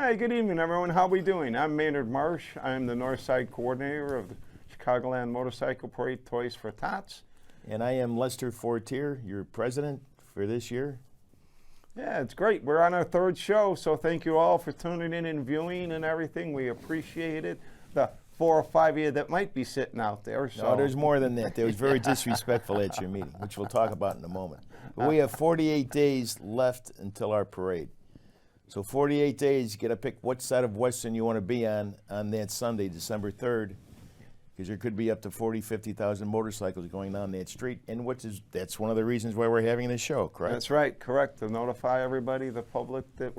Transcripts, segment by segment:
Hi, good evening, everyone. How we doing? I'm Maynard Marsh. I'm the North Side Coordinator of the Chicagoland Motorcycle Parade Toys for Tots. And I am Lester Fortier, your president for this year. Yeah, it's great. We're on our third show, so thank you all for tuning in and viewing and everything. We appreciate it. The 4 or 5 of you that might be sitting out there. So. No, there's more than that. There was very disrespectful at your meeting, which we'll talk about in a moment. But we have 48 days left until our parade. So 48 days, you got to pick what side of Western you want to be on that Sunday, December 3rd, because there could be up to 40, 50,000 motorcycles going down that street, and that's one of the reasons why we're having this show, correct? That's right, correct. To notify everybody, the public, that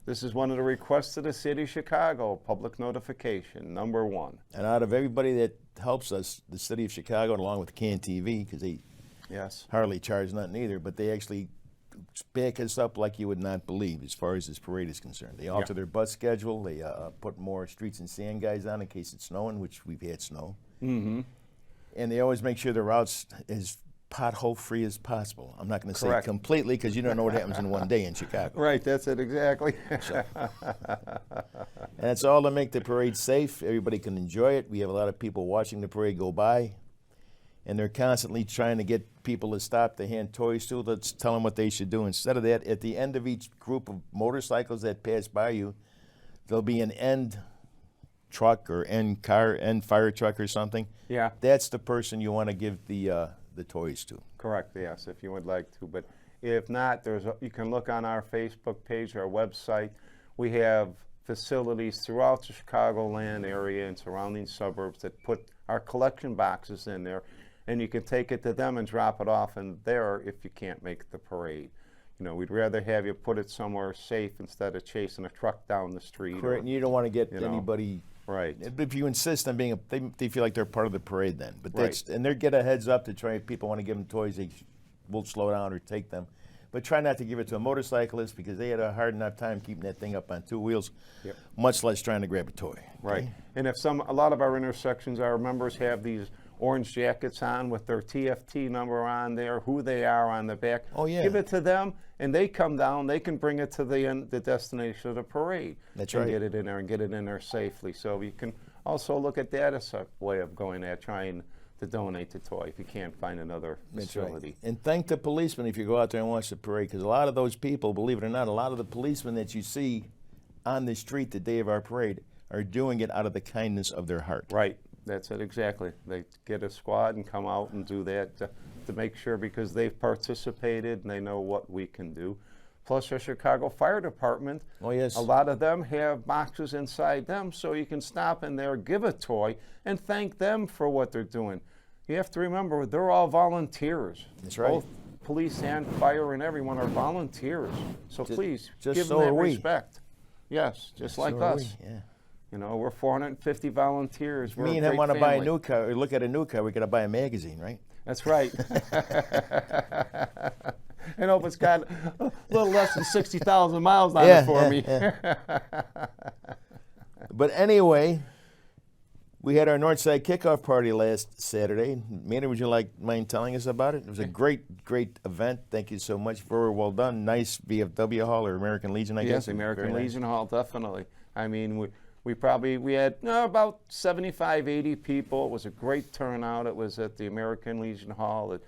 this is one of the requests of the City of Chicago, public notification, number 1. And out of everybody that helps us, the City of Chicago, along with CAN-TV, because they hardly charge nothing either, but they actually back us up like you would not believe as far as this parade is concerned. They alter their bus schedule. They put more streets and sand guys on in case it's snowing, which we've had snow. Mm-hmm. And they always make sure the route's as pothole-free as possible. I'm not going to say completely because you don't know what happens in one day in Chicago. Right, that's it exactly. And it's all to make the parade safe. Everybody can enjoy it. We have a lot of people watching the parade go by. And they're constantly trying to get people to stop to hand toys to. Let's tell them what they should do. Instead of that, at the end of each group of motorcycles that pass by you, there'll be an end truck or end car, end fire truck or something. Yeah. That's the person you want to give the toys to. Correct, yes, if you would like to. But if not, you can look on our Facebook page, our website. We have facilities throughout the Chicagoland area and surrounding suburbs that put our collection boxes in there. And you can take it to them and drop it off in there if you can't make the parade. You know, we'd rather have you put it somewhere safe instead of chasing a truck down the street. Correct, and you don't want to get anybody. Right. If you insist on being, they feel like they're part of the parade then. But and they get a heads up to try. People want to give them toys, they will slow down or take them. But try not to give it to a motorcyclist because they had a hard enough time keeping that thing up on 2 wheels, much less trying to grab a toy. Right. And if a lot of our intersections, our members have these orange jackets on with their TFT number on there, who they are on the back. Oh, yeah. Give it to them, and they come down. They can bring it to the destination of the parade. That's and right. Get it in there and get it in there safely. So you can also look at that as a way of going at trying to donate the toy if you can't find another facility. Right. And thank the policemen if you go out there and watch the parade, because a lot of those people, believe it or not, a lot of the policemen that you see on the street the day of our parade are doing it out of the kindness of their heart. Right. That's it exactly. They get a squad and come out and do that to make sure, because they've participated and they know what we can do. Plus our Chicago Fire Department, oh yes, a lot of them have boxes inside them, so you can stop in there, give a toy, and thank them for what they're doing. You have to remember, they're all volunteers. That's right. Both police and fire and everyone are volunteers. So please, give so them that are we. respect. Yes, just like us. Yeah. You know, we're 450 volunteers. Me and him want to buy a new car, or look at a new car, we got to buy a magazine, right? That's right. And hope it's got a little less than 60,000 miles on it for me. Yeah. But anyway, we had our Northside kickoff party last Saturday. Maynard, would you mind telling us about it? It was a great, great event. Thank you so much. Very well done. Nice VFW Hall or American Legion, I guess. Yes, American Legion Hall, definitely. I mean, we had about 75, 80 people. It was a great turnout. It was at the American Legion Hall at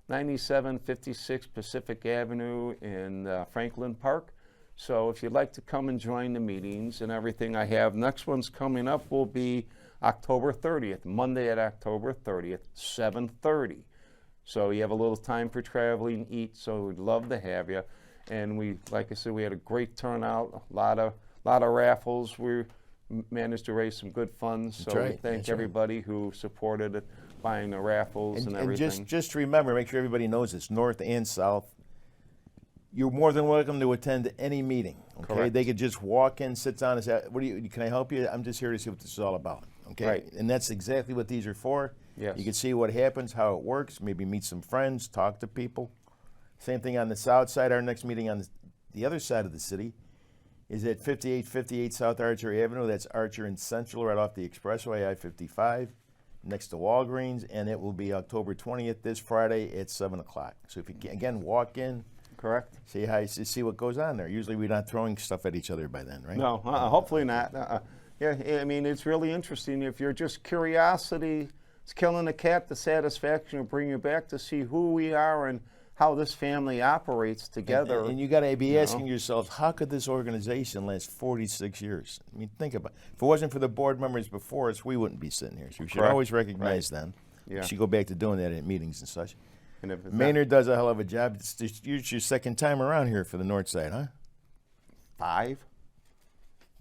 9756 Pacific Avenue in Franklin Park. So if you'd like to come and join the meetings and everything I have, next one's coming up will be October 30th, Monday at October 30th, 7:30. So you have a little time for traveling, eat, so we'd love to have you. And like I said, we had a great turnout, a lot of raffles. We managed to raise some good funds, so we thank everybody who supported it, buying the raffles and everything. And just remember, make sure everybody knows it's north and south. You're more than welcome to attend any meeting. Okay, correct. They could just walk in, sit down, and say, can I help you? I'm just here to see what this is all about. Okay, right. And that's exactly what these are for. Yes. You can see what happens, how it works, maybe meet some friends, talk to people. Same thing on the south side. Our next meeting on the other side of the city is at 5858 South Archer Avenue. That's Archer and Central, right off the Expressway, I-55, next to Walgreens, and it will be October 20th, this Friday at 7 o'clock. So if you, again, walk in, correct? See what goes on there. Usually we're not throwing stuff at each other by then, right? No, hopefully not. Yeah, I mean, it's really interesting. If you're just curiosity, it's killing the cat, the satisfaction will bring you back to see who we are and how this family operates together. And you got to be asking yourself, how could this organization last 46 years? I mean, think about it. If it wasn't for the board members before us, we wouldn't be sitting here. So you should Correct. always recognize them. Yeah. You should go back to doing that at meetings and such. And if it's Maynard does a hell of a job. It's your second time around here for the North Side, huh? 5.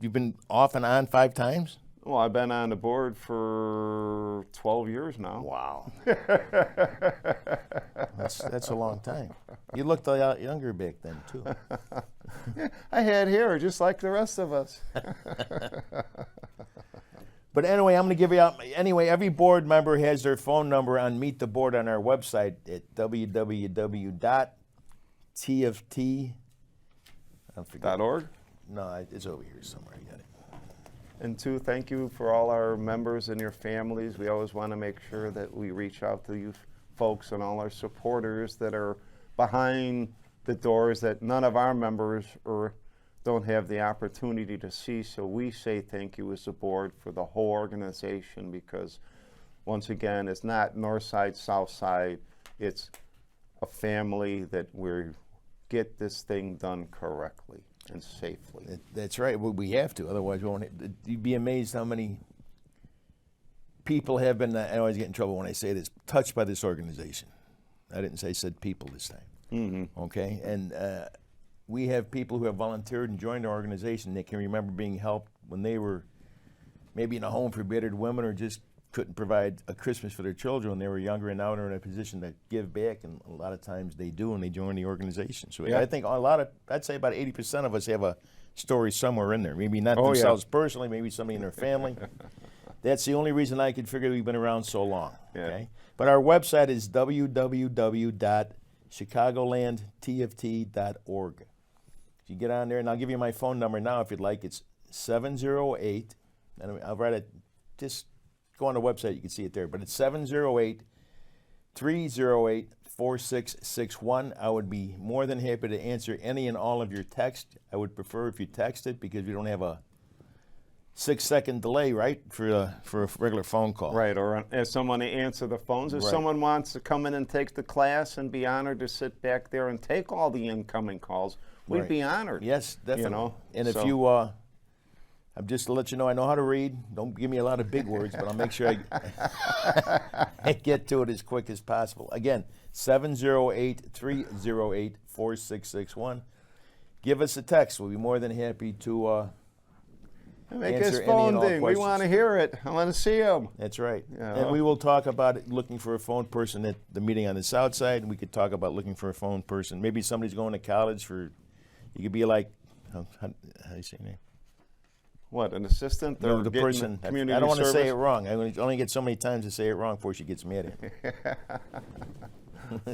You've been off and on 5 times? Well, I've been on the board for 12 years now. Wow. That's a long time. You looked a lot younger back then, too. I had hair just like the rest of us. But anyway, I'm going to give you out. Anyway, every board member has their phone number on Meet the Board on our website at www.tft. .org. No, it's over here somewhere. You got it. And two, thank you for all our members and your families. We always want to make sure that we reach out to you folks and all our supporters that are behind the doors that none of our members or don't have the opportunity to see. So we say thank you as a board for the whole organization, because once again, it's not north side, south side. It's a family that we get this thing done correctly and safely. That's right. Well, we have to. Otherwise, we won't. You'd be amazed how many people have been, I always get in trouble when I say this, touched by this organization. I didn't say said people this time. Mm-hmm. Okay? And we have people who have volunteered and joined our organization that can remember being helped when they were maybe in a home for battered women or just couldn't provide a Christmas for their children when they were younger, and now they're in a position to give back, and a lot of times they do, and they join the organization. So Yeah. I think I'd say about 80% of us have a story somewhere in there. Maybe not themselves personally, maybe somebody in their family. That's the only reason I could figure we've been around so long. Yeah. Okay? But our website is www.chicagolandtft.org. If you get on there, and I'll give you my phone number now if you'd like. It's 708, and I'll write it, just go on the website, you can see it there, but it's 708-308-4661. I would be more than happy to answer any and all of your text. I would prefer if you text it, because we don't have a 6-second delay, right, for a regular phone call. Right, or as someone to answer the phones. If Right. someone wants to come in and take the class and be honored to sit back there and take all the incoming calls, we'd Right. be honored. Yes, definitely. You know, and if so- you, I'm just to let you know, I know how to read. Don't give me a lot of big words, but I'll make sure I get to it as quick as possible. Again, 708-308-4661. Give us a text. We'll be more than happy to Make answer his any phone and all ding. We questions. want to hear it. I want to see him. That's right. Yeah. And we will talk about it, looking for a phone person at the meeting on the south side, and we could talk about looking for a phone person. Maybe somebody's going to college for, you could be like, how do you say your name? What, an assistant? No, or the getting person. Community I don't want to say service? it wrong. I only get so many times to say it wrong before she gets mad at me.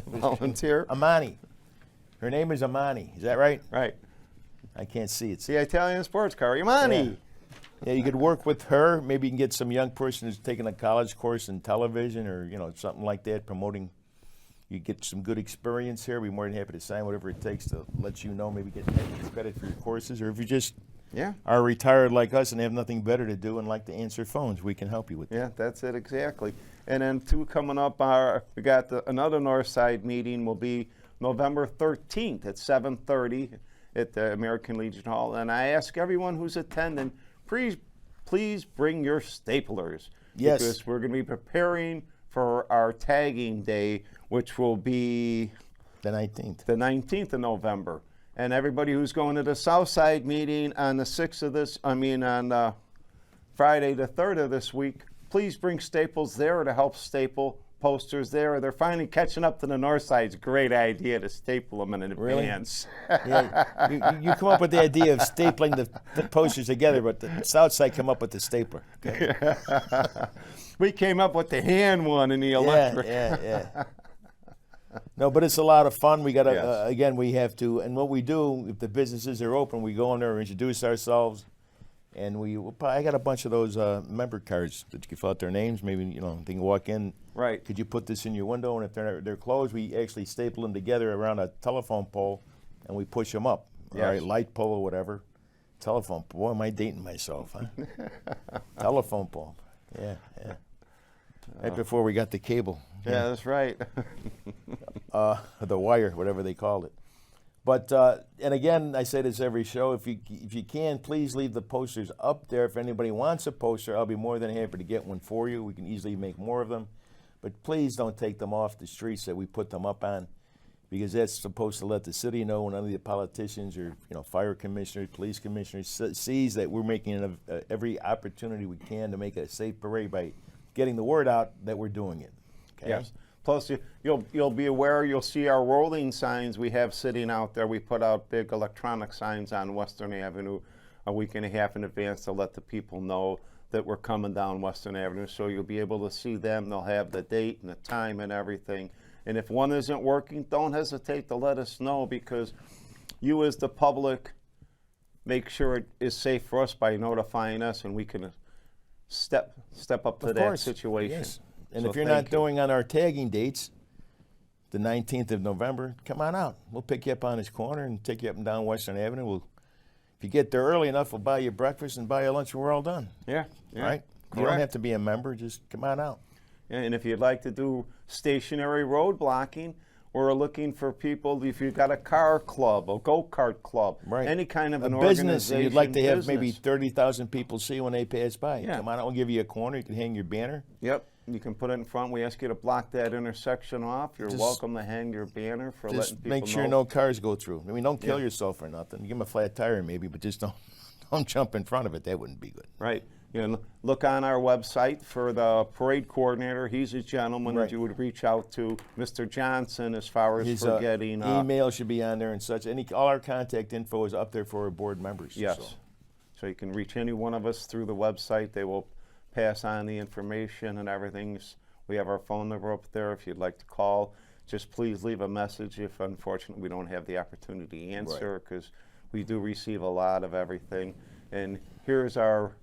Volunteer? Amani. Her name is Amani. Is that right? Right. I can't see it. The Italian sports car. Imani. Yeah, you could work with her. Maybe you can get some young person who's taking a college course in television or, something like that, promoting. You get some good experience here. We're more than happy to sign whatever it takes to let you know, maybe get credit for your courses. Or if you just Yeah. are retired like us and have nothing better to do and like to answer phones, we can help you with that. Yeah, that's it exactly. And then two coming up we got another Northside meeting will be November 13th at 7:30 at the American Legion Hall. And I ask everyone who's attending, please bring your staplers. Yes. Because we're going to be preparing for our tagging day, which will be The 19th. the 19th of November. And everybody who's going to the Southside meeting on the 6th of on Friday the 3rd of this week, please bring staples there to help staple posters there. They're finally catching up to the North Side. It's a great idea to staple them in Really? advance. Yeah, you come up with the idea of stapling the posters together, but the south side come up with the stapler. Okay? We came up with the hand one and the electric. Yeah. No, but it's a lot of fun. We got to, Yes. again, we have to, and what we do, if the businesses are open, we go in there, introduce ourselves, and I got a bunch of those member cards that you can fill out their names. Maybe, they can walk in. Right. Could you put this in your window? And if they're closed, we actually staple them together around a telephone pole and we push them up. Yes. All right, light pole or whatever. Telephone pole. Boy, am I dating myself, huh? Telephone pole. Yeah. Right before we got the cable. Yeah, that's right. The wire, whatever they called it. But and again, I say this every show. If you can, please leave the posters up there. If anybody wants a poster, I'll be more than happy to get one for you. We can easily make more of them. But please don't take them off the streets that we put them up on, because that's supposed to let the city know when any of the politicians or fire commissioners, police commissioners sees that we're making every opportunity we can to make a safe parade by getting the word out that we're doing it. Okay? Yes. Plus, you'll be aware, you'll see our rolling signs we have sitting out there. We put out big electronic signs on Western Avenue a week and a half in advance to let the people know that we're coming down Western Avenue. So you'll be able to see them. They'll have the date and the time and everything. And if one isn't working, don't hesitate to let us know, because you as the public make sure it is safe for us by notifying us, and we can step up to that situation. Yes. And So if you're thank not you. doing on our tagging dates, the 19th of November, come on out. We'll pick you up on this corner and take you up and down Western Avenue. If you get there early enough, we'll buy you breakfast and buy you lunch when we're all done. Yeah. Right? You don't have to be a member. Just come on out. And if you'd like to do stationary road blocking, we're looking for people, if you've got a car club, a go-kart club, Right. any kind of A an business organization. that you'd like to have business. maybe 30,000 people see when they pass by. Yeah. Come on out. We'll give you a corner. You can hang your banner. Yep, you can put it in front. We ask you to block that intersection off. You're Just- welcome to hang your banner for letting Just people make sure know. no cars go through. I mean, don't kill Yeah. yourself or nothing. Give them a flat tire maybe, but just don't jump in front of it. That wouldn't be good. Right. You know, look on our website for the parade coordinator. He's a gentleman Right. that you would reach out to, Mr. Johnson, as far as His for getting. email should be on there and such. All our contact info is up there for our board members. Yes. So you can reach any one of us through the website. They will pass on the information and everything. We have our phone number up there if you'd like to call. Just please leave a message if, unfortunately, we don't have the opportunity to answer, because we do receive a lot of everything. And here's our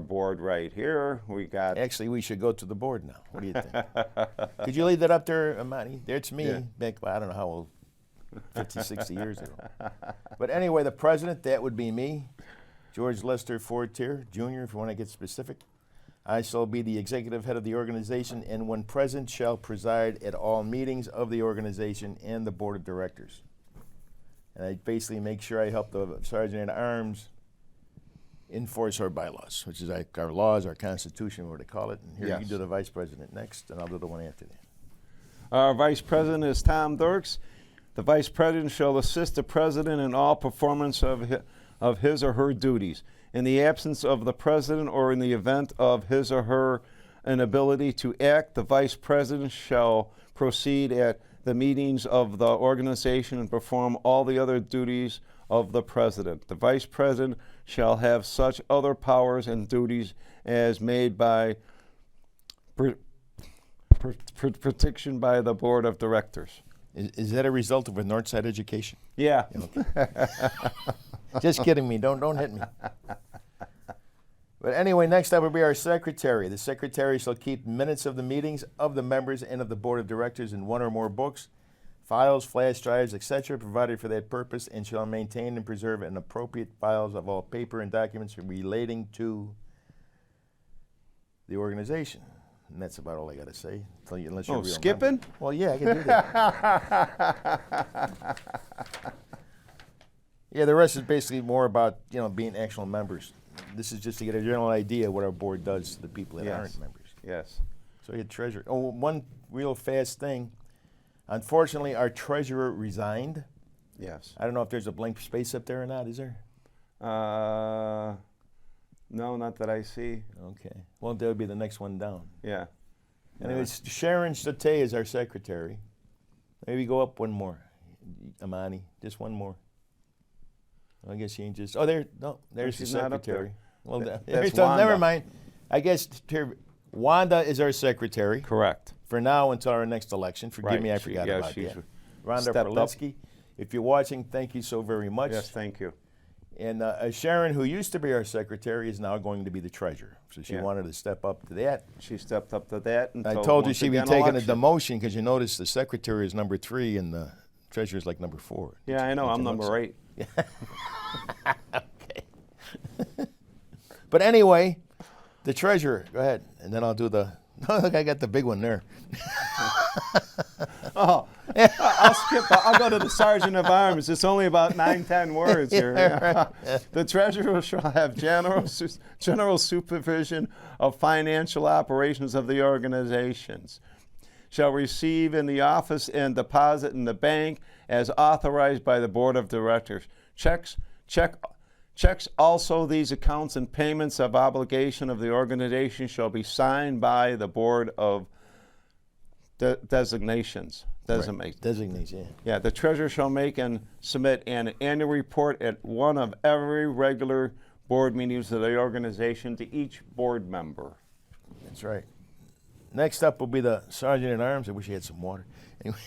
board right here. We got. Actually, we should go to the board now. What do you think? Could you leave that up there, Amani? There's me. Yeah. Back, I don't know how old, 50, 60 years ago. But anyway, the president, that would be me, George Lester Fortier, Jr., if you want to get specific. I shall be the executive head of the organization, and when present, shall preside at all meetings of the organization and the board of directors. And I basically make sure I help the sergeant at arms enforce our bylaws, which is our laws, our constitution, what to call it. And here Yes. you do the vice president next, and I'll do the one after that. Our vice president is Tom Dirks. The vice president shall assist the president in all performance of his or her duties. In the absence of the president, or in the event of his or her inability to act, the vice president shall proceed at the meetings of the organization and perform all the other duties of the president. The vice president shall have such other powers and duties as made by protection by the board of directors. Is that a result of a Northside education? Yeah. Just kidding me. Don't hit me. But anyway, next up will be our secretary. The secretary shall keep minutes of the meetings of the members and of the board of directors in one or more books, files, flash drives, etc., provided for that purpose, and shall maintain and preserve an appropriate files of all paper and documents relating to the organization. And that's about all I got to say. Unless you're a real skipping? member. Well, yeah, I can do that. Yeah, the rest is basically more about being actual members. This is just to get a general idea what our board does to the people that aren't members. Yes. So you had treasurer. Oh, one real fast thing. Unfortunately, our treasurer resigned. Yes. I don't know if there's a blank space up there or not. Is there? No, not that I see. Okay. Well, that would be the next one down. Yeah. Anyways, Sharon Sate is our secretary. Maybe go up one more. Amani, just one more. I guess she ain't just. Oh, there's the she's not up there. secretary. Well, That's so never Wanda. mind. I guess here, Wanda is our secretary Correct. for now until our next election. Forgive Right. me, I forgot about she's that. Rhonda stepped up. Perlinsky, if you're watching, thank you so very much. Yes, thank you. And Sharon, who used to be our secretary, is now going to be the treasurer. So she Yeah. wanted to step up to that. She stepped up to that. I until told you once she'd be again taking election. a demotion because you notice the secretary is number 3 in the treasurer's like number 4. Yeah, I know. Did I'm you number notice? 8. Okay. But anyway, the treasurer, go ahead, and then I'll do the. Oh, look, I got the big one there. Oh, I'll skip. I'll go to the sergeant of arms. It's only about 9-10 words here. Yeah, The treasurer shall have general supervision of financial operations of the organizations. Shall receive in the office and deposit in the bank as authorized by the board of directors. Checks also these accounts and payments of obligation of the organization shall be signed by the board of designations. right. Designates, yeah. Yeah, the treasurer shall make and submit an annual report at one of every regular board meetings of the organization to each board member. That's right. Next up will be the sergeant at arms. I wish he had some water. Anyway.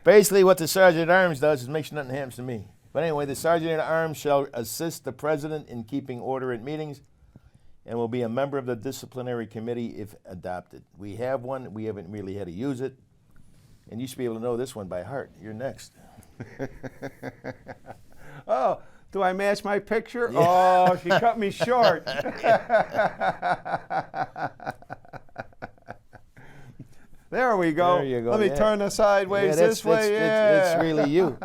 Basically, what the sergeant at arms does is make sure nothing happens to me. But anyway, the sergeant at arms shall assist the president in keeping order at meetings and will be a member of the disciplinary committee if adopted. We have one. We haven't really had to use it. And you should be able to know this one by heart. You're next. Oh, do I match my picture? Yeah. Oh, she cut me short. There we go. There you go. Let me Yeah. turn the sideways Yeah, this way. Yeah. It's really you.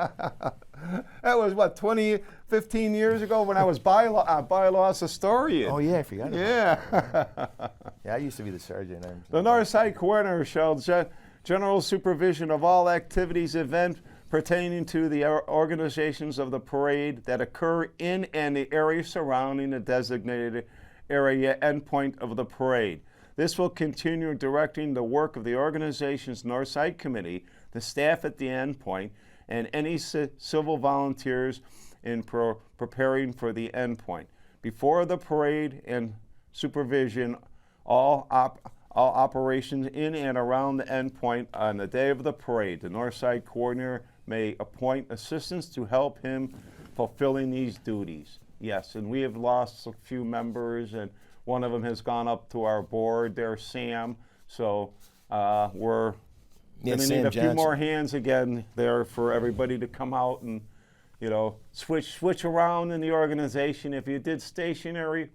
That was, what, 15 years ago when I was bylaws historian. Oh, yeah, I forgot about Yeah. that. Yeah, I used to be the sergeant at arms. The Northside Coordinator shall general supervision of all activities, events pertaining to the organizations of the parade that occur in and the area surrounding the designated area endpoint of the parade. This will continue directing the work of the organization's Northside Committee, the staff at the endpoint, and any civil volunteers in preparing for the endpoint. Before the parade and supervision, all operations in and around the endpoint on the day of the parade, the Northside Coordinator may appoint assistants to help him fulfilling these duties. Yes, and we have lost a few members, and one of them has gone up to our board there, Sam. So we're going to need a few more hands again there for everybody to come out and, you know, switch around in the organization. If you did stationary,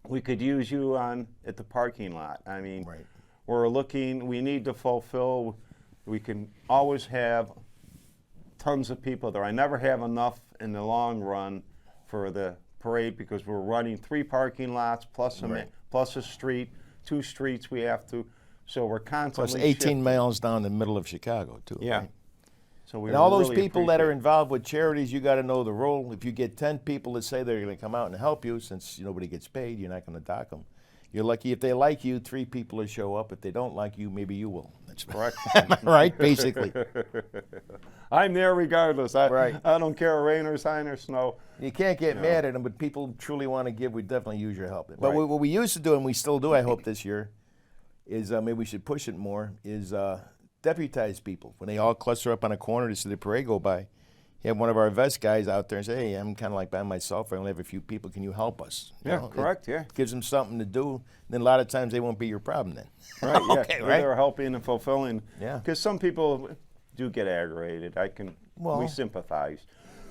we could use you at the parking lot. I mean, Right. we need to fulfill, we can always have tons of people there. I never have enough in the long run for the parade because we're running 3 parking lots plus a street, 2 streets we have to, so we're constantly Plus 18 shifting. miles down the middle of Chicago, too. Yeah. Right? So we And all those really people that are appreciate it. involved with charities, you got to know the role. If you get 10 people that say they're going to come out and help you, since nobody gets paid, you're not going to dock them. You're lucky if they like you, 3 people will show up. If they don't like you, maybe you will. That's Correct. right, basically. I'm there regardless. Right. I don't care rain or shine or snow. You can't get Yeah. mad at them, but people truly want to give. We definitely use your help. But Right. what we used to do, and we still do, I hope this year, is maybe we should push it more, is deputize people. When they all cluster up on a corner to see the parade go by, you have one of our vest guys out there and say, hey, I'm kind of like by myself. I only have a few people. Can you help us? You Yeah, know, correct, yeah. It gives them something to do. Then a lot of times they won't be your problem then. Right, yeah. Okay, right? They're helping and fulfilling. Yeah. Because some people do get aggravated. Well- we sympathize.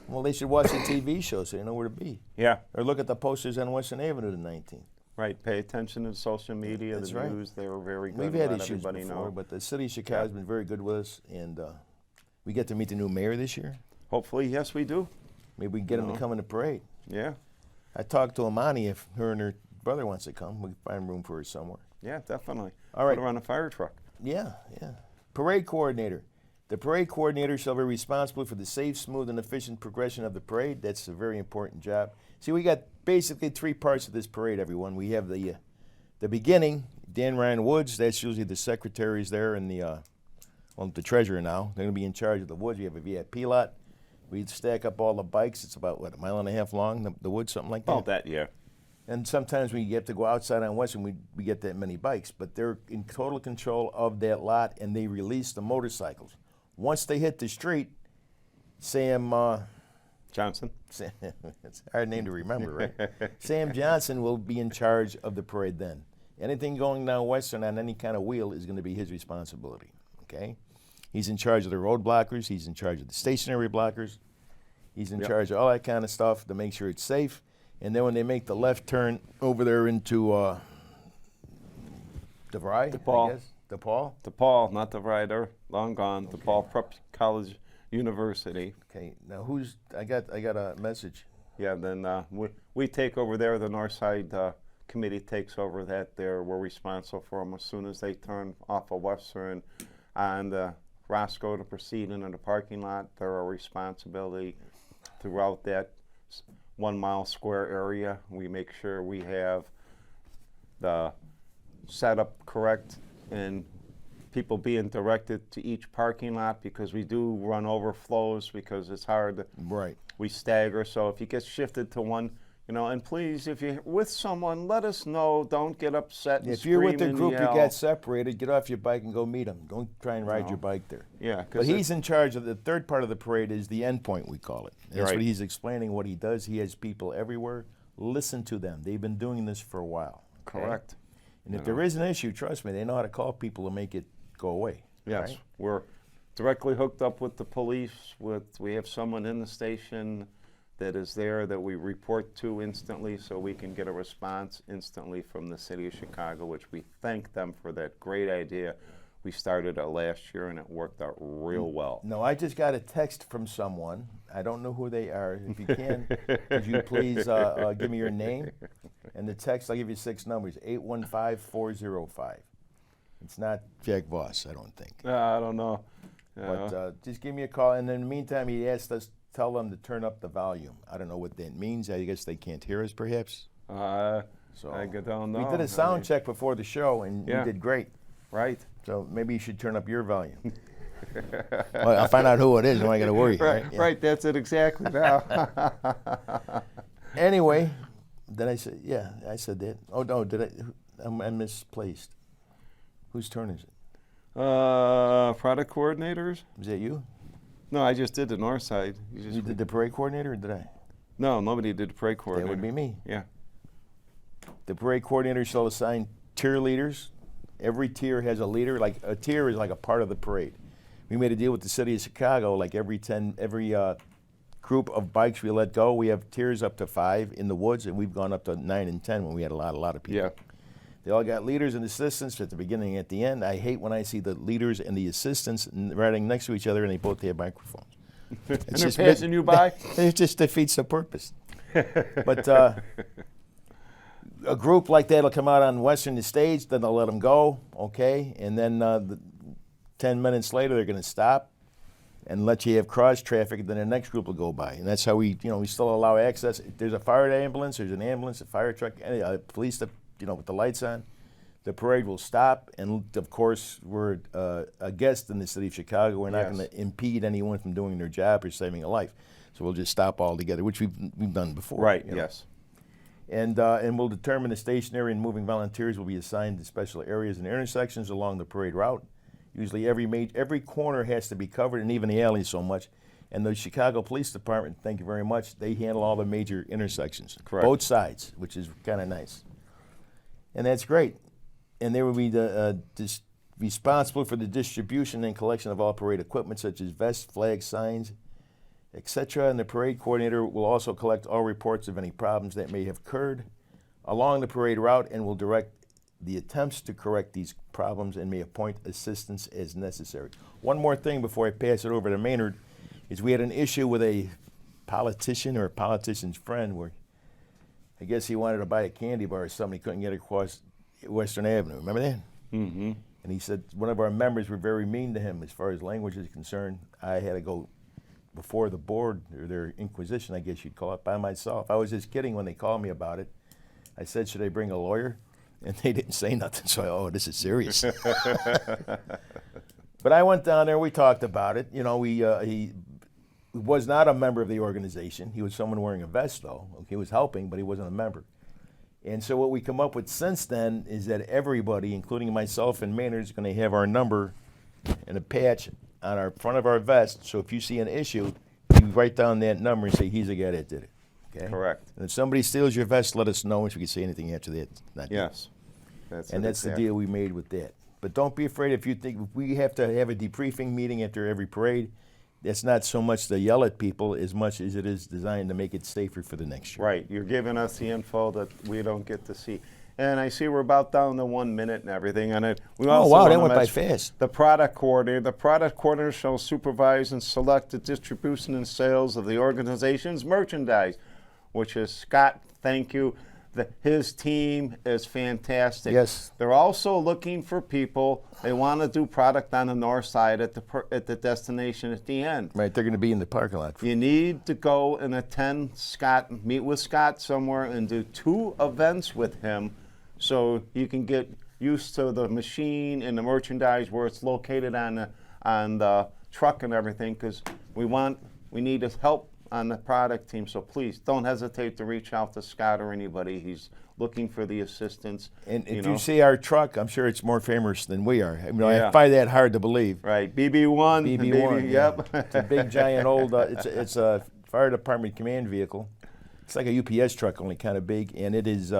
Well, they should watch the TV show so they know where to be. Yeah, Or look at the posters on Western Avenue the 19th. right. Pay attention to social media, That's the right. news. They were very good. We've had let issues everybody before, know. but the city of Chicago has been very good with us, and we get to meet the new mayor this year. Hopefully, yes, we do. Maybe we can get him No. to come in the parade. Yeah, I talked to Amani if her and her brother wants to come. We can find room for her somewhere. yeah, definitely. All right. Put her on a fire truck. Yeah. Parade coordinator. The parade coordinator shall be responsible for the safe, smooth, and efficient progression of the parade. That's a very important job. See, we got basically 3 parts of this parade, everyone. We have the beginning, Dan Ryan Woods. That's usually the secretaries there and the treasurer now. They're going to be in charge of the woods. We have a VIP lot. We stack up all the bikes. It's about, what, a mile and a half long, the woods, something like that? About that, yeah. And sometimes we have to go outside on Western, we get that many bikes. But they're in total control of that lot, and they release the motorcycles. Once they hit the street, Sam, Johnson. it's a hard name to remember, right? Sam Johnson will be in charge of the parade then. Anything going down Western on any kind of wheel is going to be his responsibility, okay? He's in charge of the road blockers. He's in charge of the stationary blockers. He's in charge of all that kind of stuff to make sure it's safe. And then when they make the left turn over there into DeVry, DePaul. I guess? DePaul? DePaul, not DeVry, they're long gone. DePaul Prep College University. Okay, now I got a message. Yeah, then we take over there. The North Side Committee takes over that there. We're responsible for them as soon as they turn off of Western and Roscoe to proceed into the parking lot. They're our responsibility throughout that 1 mile square area. We make sure we have the setup correct and people being directed to each parking lot, because we do run overflows because it's hard to, Right. we stagger. So if you get shifted to one, and please, if you're with someone, let us know. Don't get upset and If you're with the scream and group, you yell. got separated, get off your bike and go meet them. Don't try and ride No. your bike there. Yeah, But he's in charge of the third part of the parade is the end point, we call it. That's Right. what he's explaining what he does. He has people everywhere. Listen to them. They've been doing this for a while. okay? correct. And if there is an issue, trust me, they know how to call people to make it go away. Yes, right? we're directly hooked up with the police. We have someone in the station that is there that we report to instantly, so we can get a response instantly from the city of Chicago, which we thank them for that great idea. We started it last year and it worked out real well. No, I just got a text from someone. I don't know who they are. If you can, could you please give me your name? And the text, I'll give you 6 numbers, 815-405. It's not Jack Voss, I don't think. I don't know. But just give me a call. And in the meantime, he asked us, tell them to turn up the volume. I don't know what that means. I guess they can't hear us, perhaps. So I don't know. We did a sound check before the show, and Yeah. you did great. Right. So maybe you should turn up your volume. Well, I'll find out who it is, and I got to worry. Right, Yeah. right. That's it exactly now. Anyway, then I said, yeah, I said that. Oh, no, I misplaced. Whose turn is it? Product coordinators? Was that you? No, I just did the north side. You did the parade coordinator, or did I? No, nobody did the parade coordinator. That would be me. Yeah. The parade coordinator shall assign tier leaders. Every tier has a leader. Like a tier is like a part of the parade. We made a deal with the city of Chicago. Like every group of bikes we let go, we have tiers up to 5 in the woods, and we've gone up to 9 and 10 when we had a lot of people. Yeah. They all got leaders and assistants at the beginning and at the end. I hate when I see the leaders and the assistants riding next to each other and they both have microphones. And they're passing you by? It just defeats the purpose. But a group like that will come out on Western stage, then they'll let them go, okay? And then 10 minutes later, they're going to stop and let you have cross traffic, and then the next group will go by. And that's how we still allow access. If there's a fire ambulance, there's an ambulance, a fire truck, police, with the lights on, the parade will stop. And of course, we're a guest in the city of Chicago. We're not Yes. going to impede anyone from doing their job or saving a life. So we'll just stop altogether, which we've done before. Right, you know. yes. And we'll determine the stationary and moving volunteers will be assigned to special areas and intersections along the parade route. Usually every corner has to be covered, and even the alleys so much. And the Chicago Police Department, thank you very much, they handle all the major intersections. Correct. Both sides, which is kind of nice. And that's great. And they will be responsible for the distribution and collection of all parade equipment, such as vests, flags, signs, etc. And the parade coordinator will also collect all reports of any problems that may have occurred along the parade route and will direct the attempts to correct these problems and may appoint assistance as necessary. One more thing before I pass it over to Maynard is we had an issue with a politician or a politician's friend where I guess he wanted to buy a candy bar or something. He couldn't get across Western Avenue. Remember that? Mm-hmm. And he said one of our members were very mean to him as far as language is concerned. I had to go before the board, or their inquisition, I guess you'd call it, by myself. I was just kidding when they called me about it. I said, should I bring a lawyer? And they didn't say nothing, so this is serious. But I went down there, we talked about it. He was not a member of the organization. He was someone wearing a vest, though. He was helping, but he wasn't a member. And so what we come up with since then is that everybody, including myself and Maynard, is going to have our number and a patch on our front of our vest. So if you see an issue, you write down that number and say, he's the guy that did it. Okay? Correct. And if somebody steals your vest, let us know if we can say anything after that. Not Yes. And that's the deal we made with that. But don't be afraid if we have to have a debriefing meeting after every parade. That's not so much to yell at people as much as it is designed to make it safer for the next year. Right, you're giving us the info that we don't get to see. And I see we're about down to 1 minute and everything. And we also wow, that wanna went by mention fast. The product coordinator. The product coordinator shall supervise and select the distribution and sales of the organization's merchandise, which is Scott. Thank you. His team is fantastic. Yes. They're also looking for people. They want to do product on the north side at the destination at the end. Right, they're going to be in the parking lot. You need to go and attend Scott, meet with Scott somewhere and do 2 events with him so you can get used to the machine and the merchandise where it's located on the truck and everything, because we need his help on the product team. So please don't hesitate to reach out to Scott or anybody. He's looking for the assistance. And if you see our truck, I'm sure it's more famous than we are. I Yeah. I find that hard to believe. Right, BB1. BB1, Yep. It's a big, giant, old, it's a fire department command vehicle. It's like a UPS truck, only kind of big, and it is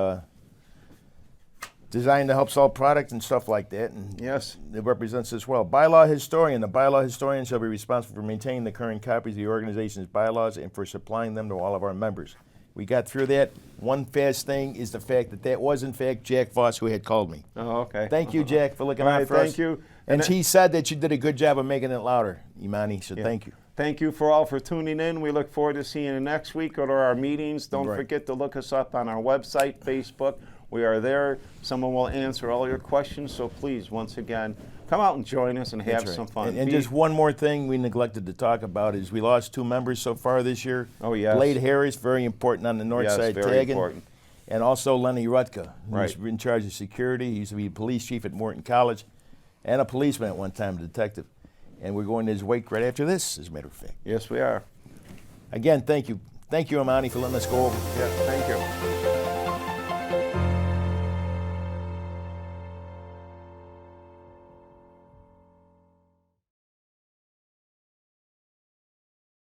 designed to help sell product and stuff like that. And Yes. it represents us well. Bylaw historian. The bylaw historian shall be responsible for maintaining the current copies of the organization's bylaws and for supplying them to all of our members. We got through that. One fast thing is the fact that was, in fact, Jack Voss who had called me. Oh, okay. Thank you, Jack, for looking All out right, for us. thank you. And he said that you did a good job of making it louder, Imani, so thank you. Thank you for all for tuning in. We look forward to seeing you next week. Go to our meetings. Don't Right. forget to look us up on our website, Facebook. We are there. Someone will answer all your questions. So please, once again, come out and join us and have That's right. some fun. And just one more thing we neglected to talk about is we lost 2 members so far this year. Oh, yes. Blade Harris, very important on the north Yes, side very tagging. important. And also Lenny Rutka, who's Right. in charge of security. He used to be police chief at Morton College and a policeman at one time, a detective. And we're going to his wake right after this, as a matter of fact. Yes, we are. Again, thank you. Thank you, Imani, for letting us go over. Yes, thank you.